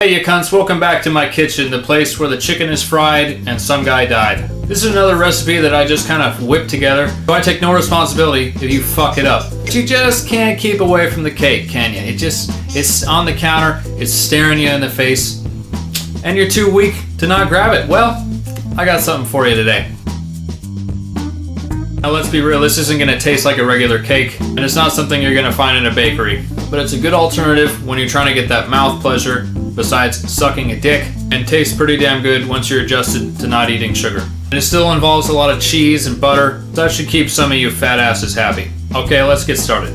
Hey you cunts, welcome back to my kitchen, the place where the chicken is fried and some guy died. This is another recipe that I just kind of whipped together, so I take no responsibility if you fuck it up. But you just can't keep away from the cake, can you? It's on the counter, it's staring you in the face, and you're too weak to not grab it. Well, I got something for you today. Now let's be real, this isn't gonna taste like a regular cake, and it's not something you're gonna find in a bakery, but it's a good alternative when you're trying to get that mouth pleasure besides sucking a dick, and tastes pretty damn good once you're adjusted to not eating sugar. And it still involves a lot of cheese and butter, so that should keep some of you fat asses happy. Okay, let's get started.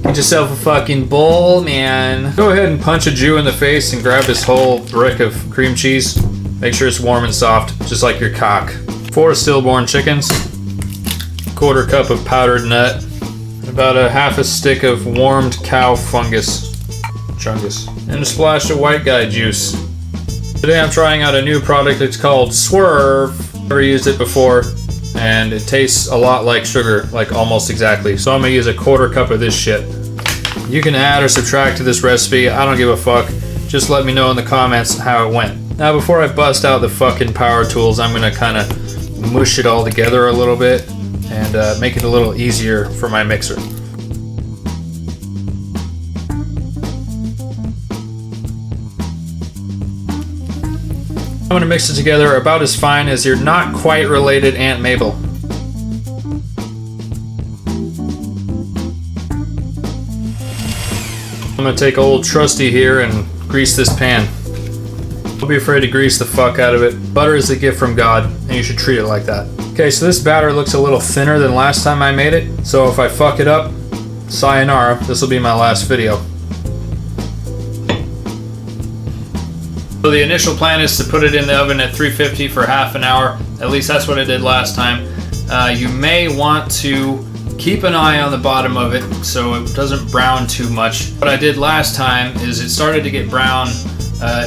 Get yourself a fucking bowl, man. Go ahead and punch a Jew in the face and grab this whole brick of cream cheese. Make sure it's warm and soft, just like your cock. 4 stillborn chickens, 1/4 cup of powdered nut, about a half a stick of warmed cow fungus, chungus, and a splash of white guy juice. Today I'm trying out a new product. It's called Swerve. Never used it before, and it tastes a lot like sugar, like almost exactly. So I'm gonna use a 1/4 cup of this shit. You can add or subtract to this recipe. I don't give a fuck. Just let me know in the comments how it went. Now before I bust out the fucking power tools, I'm gonna kind of mush it all together a little bit and make it a little easier for my mixer. I'm going to mix it together about as fine as your not quite related Aunt Mabel. I'm going to take old Trusty here and grease this pan. Don't be afraid to grease the fuck out of it. Butter is a gift from God, and you should treat it like that. Okay, so this batter looks a little thinner than last time I made it, so if I fuck it up, sayonara, this will be my last video. So the initial plan is to put it in the oven at 350 for half an hour. At least that's what I did last time. You may want to keep an eye on the bottom of it so it doesn't brown too much. What I did last time is it started to get brown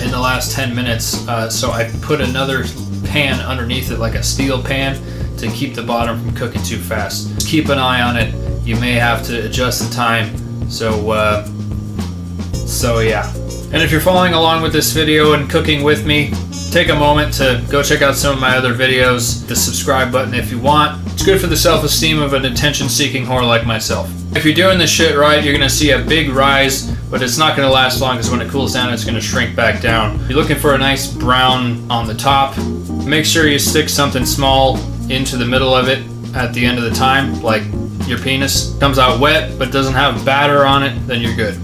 in the last 10 minutes, so I put another pan underneath it, like a steel pan, to keep the bottom from cooking too fast. Just keep an eye on it. You may have to adjust the time. So yeah. And if you're following along with this video and cooking with me, take a moment to go check out some of my other videos. The subscribe button if you want. It's good for the self-esteem of an attention-seeking whore like myself. If you're doing this shit right, you're gonna see a big rise, but it's not gonna last long because when it cools down, it's gonna shrink back down. You're looking for a nice brown on the top. Make sure you stick something small into the middle of it at the end of the time, like your penis. Comes out wet, but doesn't have batter on it, then you're good.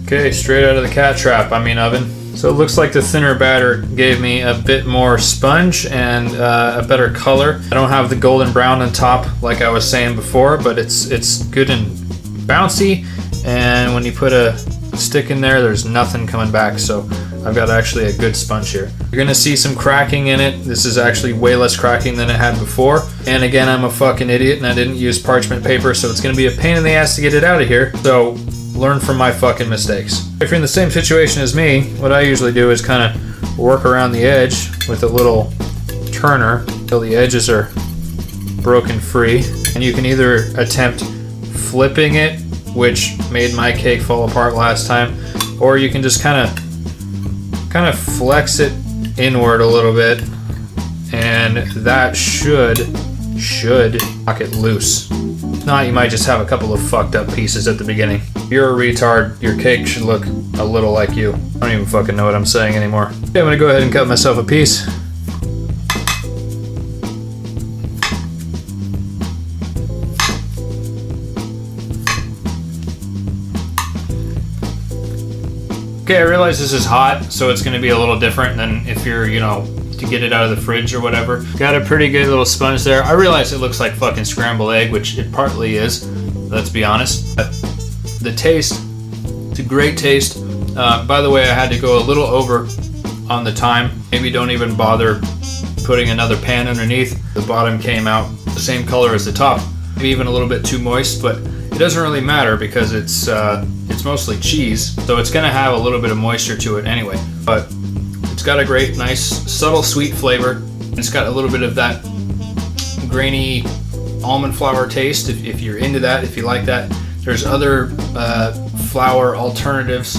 Okay, straight out of the cat trap, oven. So it looks like the thinner batter gave me a bit more sponge and a better color. I don't have the golden brown on top like I was saying before, but it's good and bouncy. And when you put a stick in there, there's nothing coming back. So I've got actually a good sponge here. You're gonna see some cracking in it. This is actually way less cracking than it had before. And again, I'm a fucking idiot and I didn't use parchment paper, so it's gonna be a pain in the ass to get it out of here. So learn from my fucking mistakes. If you're in the same situation as me, what I usually do is kind of work around the edge with a little turner until the edges are broken free. And you can either attempt flipping it, which made my cake fall apart last time, or you can just kind of flex it inward a little bit, and that should knock it loose. If not, you might just have a couple of fucked up pieces at the beginning. If you're a retard, your cake should look a little like you. I don't even fucking know what I'm saying anymore. Okay, I'm gonna go ahead and cut myself a piece. Okay, I realize this is hot, so it's gonna be a little different than if you're, to get it out of the fridge or whatever. Got a pretty good little sponge there. I realize it looks like fucking scrambled egg, which it partly is, let's be honest. But the taste, it's a great taste. By the way, I had to go a little over on the time. Maybe don't even bother putting another pan underneath. The bottom came out the same color as the top. Maybe even a little bit too moist, but it doesn't really matter because it's mostly cheese, so it's gonna have a little bit of moisture to it anyway. But it's got a great, nice, subtle sweet flavor. It's got a little bit of that grainy almond flour taste if you're into that, if you like that. There's other flour alternatives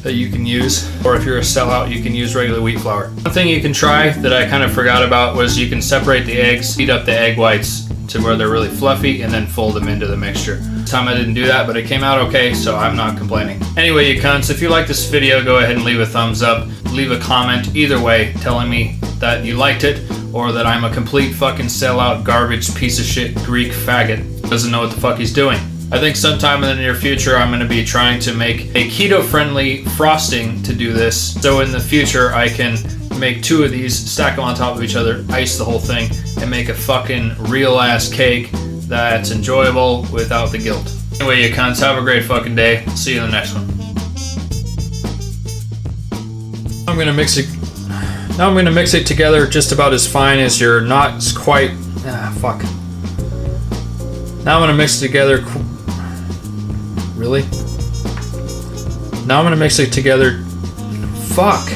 that you can use, or if you're a sellout, you can use regular wheat flour. One thing you can try that I kind of forgot about was you can separate the eggs, heat up the egg whites to where they're really fluffy, and then fold them into the mixture. This time I didn't do that, but it came out okay, so I'm not complaining. Anyway, you cunts, if you like this video, go ahead and leave a thumbs up. Leave a comment either way telling me that you liked it, or that I'm a complete fucking sellout, garbage, piece of shit, Greek faggot. Doesn't know what the fuck he's doing. I think sometime in the near future I'm going to be trying to make a keto-friendly frosting to do this. So in the future I can make 2 of these, stack them on top of each other, ice the whole thing, and make a fucking real-ass cake that's enjoyable without the guilt. Anyway, you cunts, have a great fucking day. See you in the next one. I'm going to mix it. Now I'm going to mix it together just about as fine as your not quite. Fuck. Now I'm going to mix it together. Really? Now I'm going to mix it together. Fuck.